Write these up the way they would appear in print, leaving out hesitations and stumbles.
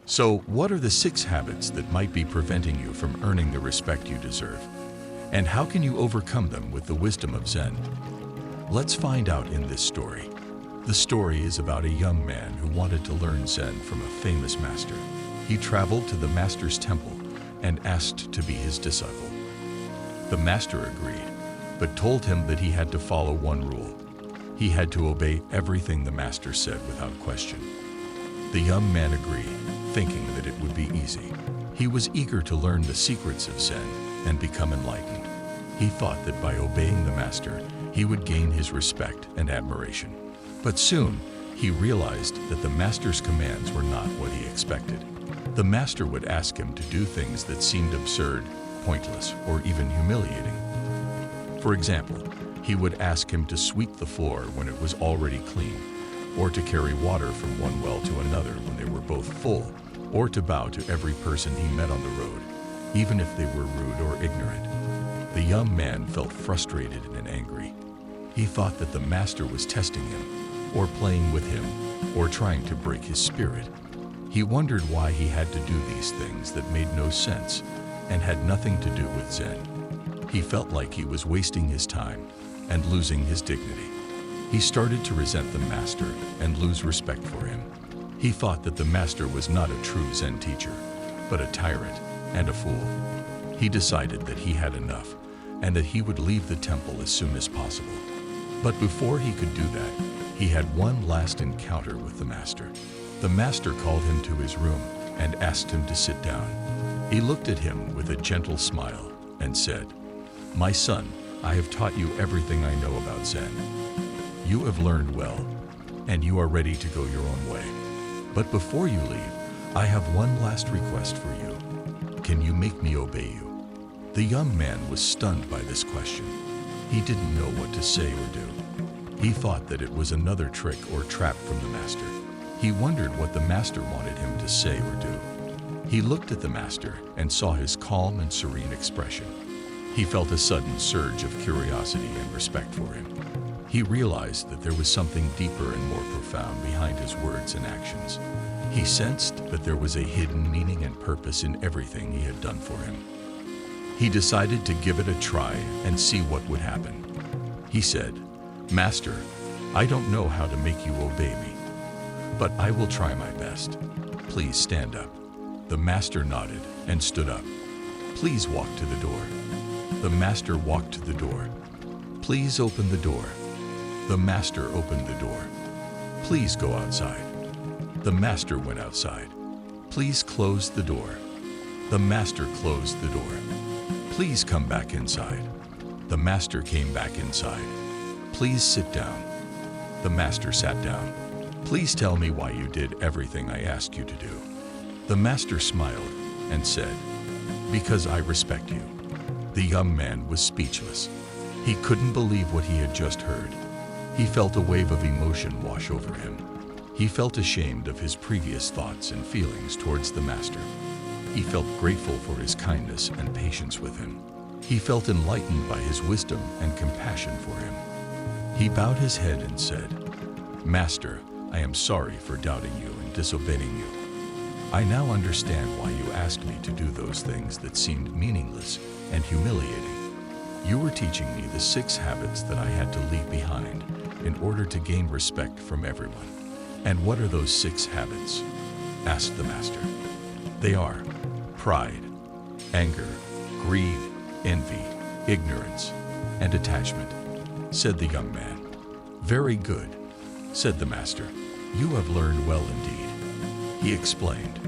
So, what are the 6 habits that might be preventing you from earning the respect you deserve? And how can you overcome them with the wisdom of Zen? Let's find out in this story. The story is about a young man who wanted to learn Zen from a famous master. He traveled to the master's temple and asked to be his disciple. The master agreed, but told him that he had to follow one rule. He had to obey everything the master said without question. The young man agreed, thinking that it would be easy. He was eager to learn the secrets of Zen and become enlightened. He thought that by obeying the master, he would gain his respect and admiration. But soon, he realized that the master's commands were not what he expected. The master would ask him to do things that seemed absurd, pointless, or even humiliating. For example, he would ask him to sweep the floor when it was already clean, or to carry water from one well to another when they were both full, or to bow to every person he met on the road, even if they were rude or ignorant. The young man felt frustrated and angry. He thought that the master was testing him, or playing with him, or trying to break his spirit. He wondered why he had to do these things that made no sense and had nothing to do with Zen. He felt like he was wasting his time and losing his dignity. He started to resent the master and lose respect for him. He thought that the master was not a true Zen teacher, but a tyrant and a fool. He decided that he had enough and that he would leave the temple as soon as possible. But before he could do that, he had one last encounter with the master. The master called him to his room and asked him to sit down. He looked at him with a gentle smile and said, "My son, I have taught you everything I know about Zen. You have learned well, and you are ready to go your own way. But before you leave, I have one last request for you. Can you make me obey you?" The young man was stunned by this question. He didn't know what to say or do. He thought that it was another trick or trap from the master. He wondered what the master wanted him to say or do. He looked at the master and saw his calm and serene expression. He felt a sudden surge of curiosity and respect for him. He realized that there was something deeper and more profound behind his words and actions. He sensed that there was a hidden meaning and purpose in everything he had done for him. He decided to give it a try and see what would happen. He said, "Master, I don't know how to make you obey me, but I will try my best. Please stand up." The master nodded and stood up. "Please walk to the door." The master walked to the door. "Please open the door." The master opened the door. "Please go outside." The master went outside. "Please close the door." The master closed the door. "Please come back inside." The master came back inside. "Please sit down." The master sat down. "Please tell me why you did everything I asked you to do." The master smiled and said, "Because I respect you." The young man was speechless. He couldn't believe what he had just heard. He felt a wave of emotion wash over him. He felt ashamed of his previous thoughts and feelings towards the master. He felt grateful for his kindness and patience with him. He felt enlightened by his wisdom and compassion for him. He bowed his head and said, "Master, I am sorry for doubting you and disobeying you. I now understand why you asked me to do those things that seemed meaningless and humiliating. You were teaching me the 6 habits that I had to leave behind in order to gain respect from everyone." "And what are those 6 habits?" asked the master. "They are pride, anger, greed, envy, ignorance, and attachment," said the young man. "Very good," said the master. "You have learned well indeed." He explained,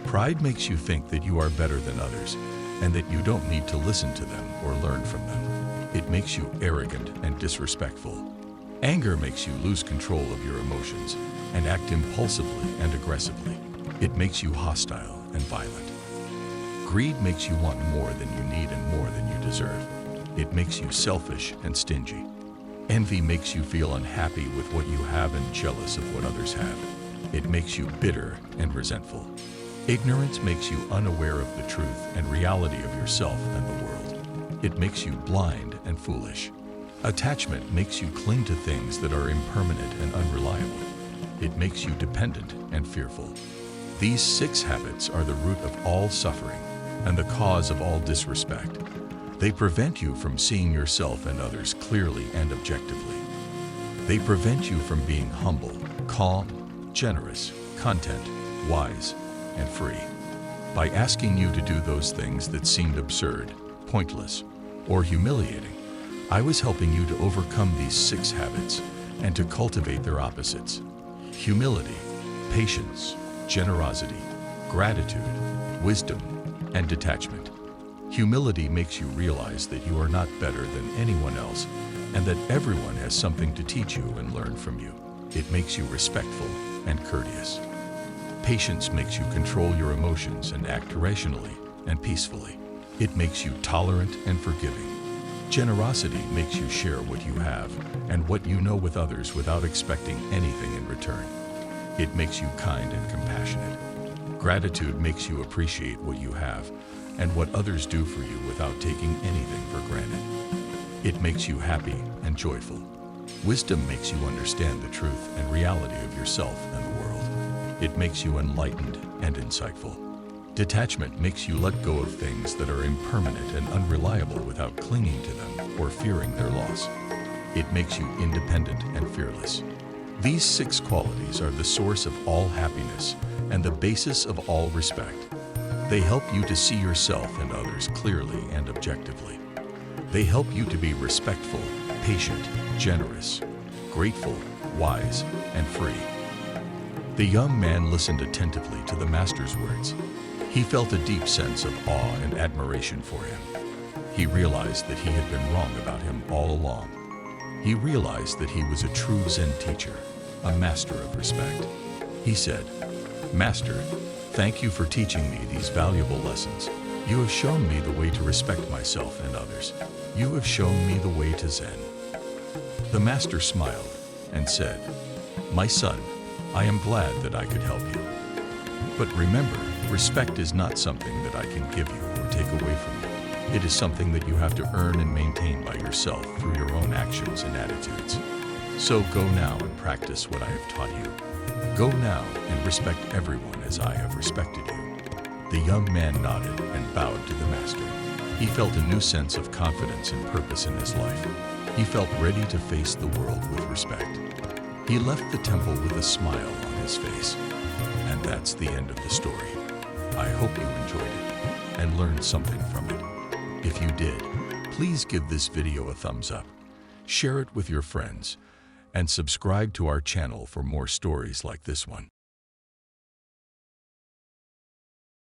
"Pride makes you think that you are better than others and that you don't need to listen to them or learn from them. It makes you arrogant and disrespectful. Anger makes you lose control of your emotions and act impulsively and aggressively. It makes you hostile and violent. Greed makes you want more than you need and more than you deserve. It makes you selfish and stingy. Envy makes you feel unhappy with what you have and jealous of what others have. It makes you bitter and resentful. Ignorance makes you unaware of the truth and reality of yourself and the world. It makes you blind and foolish. Attachment makes you cling to things that are impermanent and unreliable. It makes you dependent and fearful. These 6 habits are the root of all suffering and the cause of all disrespect. They prevent you from seeing yourself and others clearly and objectively. They prevent you from being humble, calm, generous, content, wise, and free. By asking you to do those things that seemed absurd, pointless, or humiliating, I was helping you to overcome these 6 habits and to cultivate their opposites: humility, patience, generosity, gratitude, wisdom, and detachment. Humility makes you realize that you are not better than anyone else and that everyone has something to teach you and learn from you. It makes you respectful and courteous. Patience makes you control your emotions and act rationally and peacefully. It makes you tolerant and forgiving. Generosity makes you share what you have and what you know with others without expecting anything in return. It makes you kind and compassionate. Gratitude makes you appreciate what you have and what others do for you without taking anything for granted. It makes you happy and joyful. Wisdom makes you understand the truth and reality of yourself and the world. It makes you enlightened and insightful. Detachment makes you let go of things that are impermanent and unreliable without clinging to them or fearing their loss. It makes you independent and fearless. These 6 qualities are the source of all happiness and the basis of all respect. They help you to see yourself and others clearly and objectively. They help you to be respectful, patient, generous, grateful, wise, and free. The young man listened attentively to the master's words. He felt a deep sense of awe and admiration for him. He realized that he had been wrong about him all along. He realized that he was a true Zen teacher, a master of respect. He said, "Master, thank you for teaching me these valuable lessons. You have shown me the way to respect myself and others. You have shown me the way to Zen." The master smiled and said, "My son, I am glad that I could help you. But remember, respect is not something that I can give you or take away from you. It is something that you have to earn and maintain by yourself through your own actions and attitudes. So go now and practice what I have taught you. Go now and respect everyone as I have respected you." The young man nodded and bowed to the master. He felt a new sense of confidence and purpose in his life. He felt ready to face the world with respect. He left the temple with a smile on his face. And that's the end of the story. I hope you enjoyed it and learned something from it. If you did, please give this video a thumbs up, share it with your friends, and subscribe to our channel for more stories like this one.